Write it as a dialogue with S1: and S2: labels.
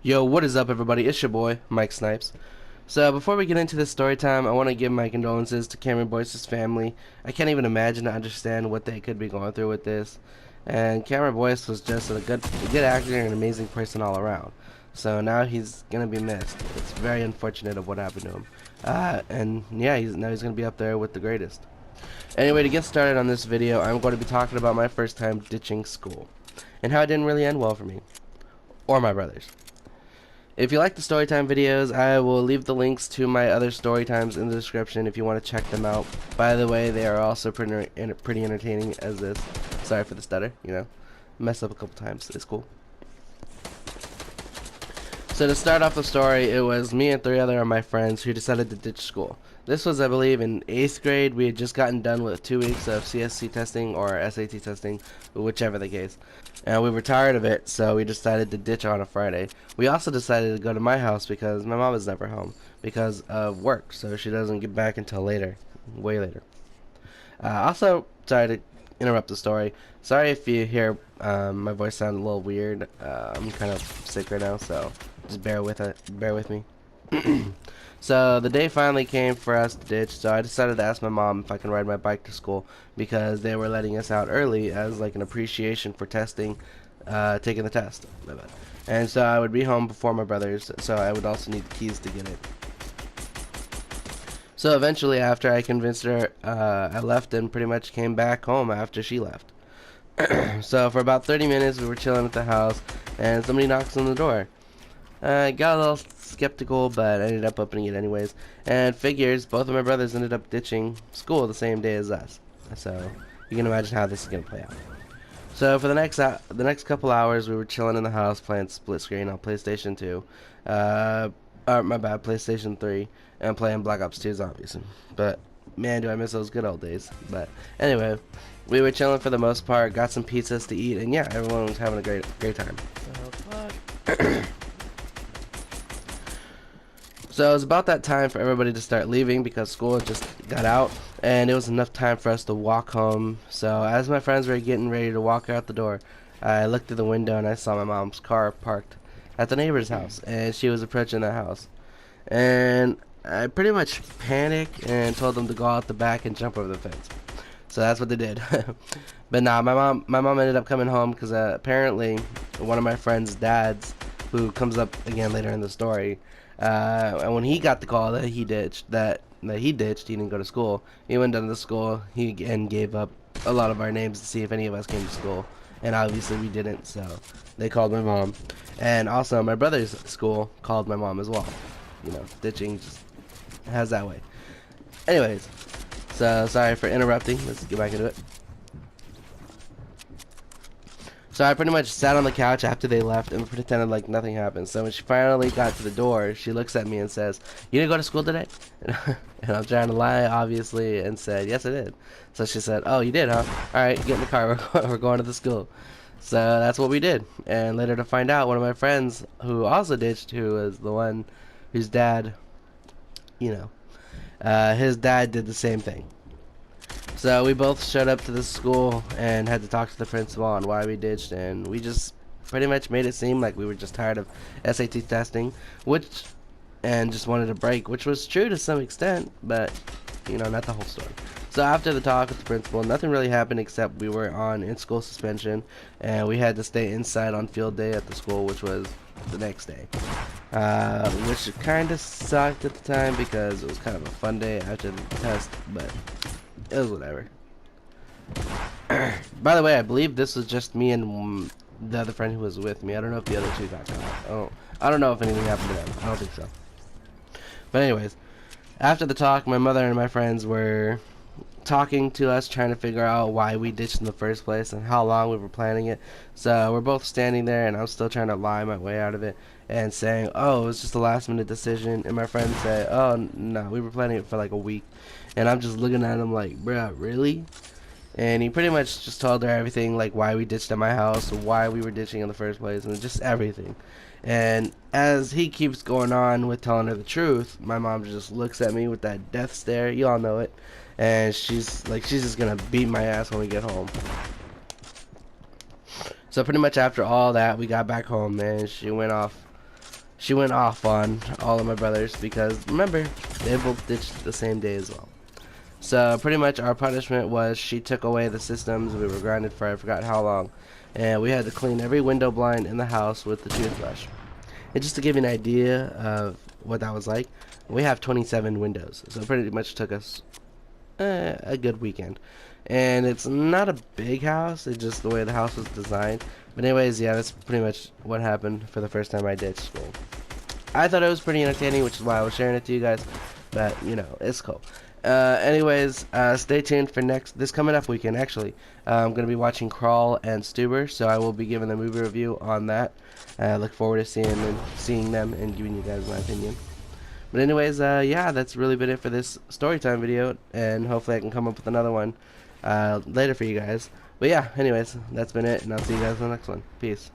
S1: Yo, what is up, everybody? It's your boy, Mike Snipes. So, before we get into this story time, I want to give my condolences to Cameron Boyce's family. I can't even imagine to understand what they could be going through with this. And Cameron Boyce was just a good actor and an amazing person all around. So now he's gonna be missed. It's very unfortunate of what happened to him. And yeah, now he's gonna be up there with the greatest. Anyway, to get started on this video, I'm going to be talking about my first time ditching school and how it didn't really end well for me or my brothers. If you like the storytime videos, I will leave the links to my other storytimes in the description if you want to check them out. By the way, they are also pretty entertaining as this. Sorry for the stutter, mess up a couple times. It's cool. So to start off the story, it was me and 3 other of my friends who decided to ditch school. This was, I believe, in 8th grade. We had just gotten done with 2 weeks of CSC testing or SAT testing, whichever the case. And we were tired of it, so we decided to ditch on a Friday. We also decided to go to my house because my mom is never home because of work, so she doesn't get back until later, way later. Also, sorry to interrupt the story. Sorry if you hear my voice sound a little weird. I'm kind of sick right now, so just bear with me. So the day finally came for us to ditch, so I decided to ask my mom if I can ride my bike to school because they were letting us out early as like an appreciation for taking the test. My bad. And so I would be home before my brothers, so I would also need the keys to get it. So eventually, after I convinced her, I left and pretty much came back home after she left. So for about 30 minutes, we were chilling at the house, and somebody knocks on the door. I got a little skeptical, but I ended up opening it anyways. And figures, both of my brothers ended up ditching school the same day as us. So you can imagine how this is gonna play out. So for the next couple hours, we were chilling in the house playing split screen on PlayStation 2. My bad, PlayStation 3, and playing Black Ops 2 Zombies. But man, do I miss those good old days. But anyway, we were chilling for the most part, got some pizzas to eat, and yeah, everyone was having a great time. So it was about that time for everybody to start leaving because school had just got out, and it was enough time for us to walk home. So as my friends were getting ready to walk out the door, I looked through the window and I saw my mom's car parked at the neighbor's house, and she was approaching the house. And I pretty much panicked and told them to go out the back and jump over the fence. So that's what they did. But nah, my mom ended up coming home because apparently one of my friend's dads, who comes up again later in the story, and when he got the call that he ditched, he didn't go to school. He went down to school. He again gave up a lot of our names to see if any of us came to school, and obviously we didn't. So they called my mom, and also my brother's school called my mom as well. Ditching just has that way. Anyways, so sorry for interrupting. Let's get back into it. So I pretty much sat on the couch after they left and pretended like nothing happened. So when she finally got to the door, she looks at me and says, "You didn't go to school today?" And I'm trying to lie, obviously, and said, "Yes, I did." So she said, "Oh, you did, huh? Alright, get in the car. We're going to the school." So that's what we did. And later to find out, one of my friends who also ditched, who was the one whose dad, his dad did the same thing. So we both showed up to the school and had to talk to the principal on why we ditched, and we just pretty much made it seem like we were just tired of SAT testing, and just wanted a break, which was true to some extent, but not the whole story. So after the talk with the principal, nothing really happened except we were on in-school suspension, and we had to stay inside on field day at the school, which was the next day, which kind of sucked at the time because it was kind of a fun day after the test, but it was whatever. By the way, I believe this was just me and the other friend who was with me. I don't know if the other 2 got caught. I don't know if anything happened to them. I don't think so. But anyways, after the talk, my mother and my friends were talking to us, trying to figure out why we ditched in the first place and how long we were planning it. So we're both standing there, and I'm still trying to lie my way out of it and saying, "Oh, it was just a last-minute decision." And my friend said, "Oh, no, we were planning it for like a week." And I'm just looking at him like, "Bruh, really?" And he pretty much just told her everything, like why we ditched at my house, why we were ditching in the first place, and just everything. And as he keeps going on with telling her the truth, my mom just looks at me with that death stare. You all know it. And she's just gonna beat my ass when we get home. So pretty much after all that, we got back home, man. She went off she went off on all of my brothers because remember, they both ditched the same day as well. So pretty much our punishment was she took away the systems. We were grounded for I forgot how long, and we had to clean every window blind in the house with the toothbrush. And just to give you an idea of what that was like, we have 27 windows, so it pretty much took us a good weekend. And it's not a big house, it's just the way the house was designed. But anyways, yeah, that's pretty much what happened for the first time I ditched school. I thought it was pretty entertaining, which is why I was sharing it to you guys. But you know, it's cool. Anyways, stay tuned for this coming up weekend. Actually, I'm gonna be watching Crawl and Stuber, so I will be giving the movie review on that. I look forward to seeing them and giving you guys my opinion. But anyways, yeah, that's really been it for this storytime video, and hopefully I can come up with another one later for you guys. But yeah, anyways, that's been it, and I'll see you guys in the next one. Peace.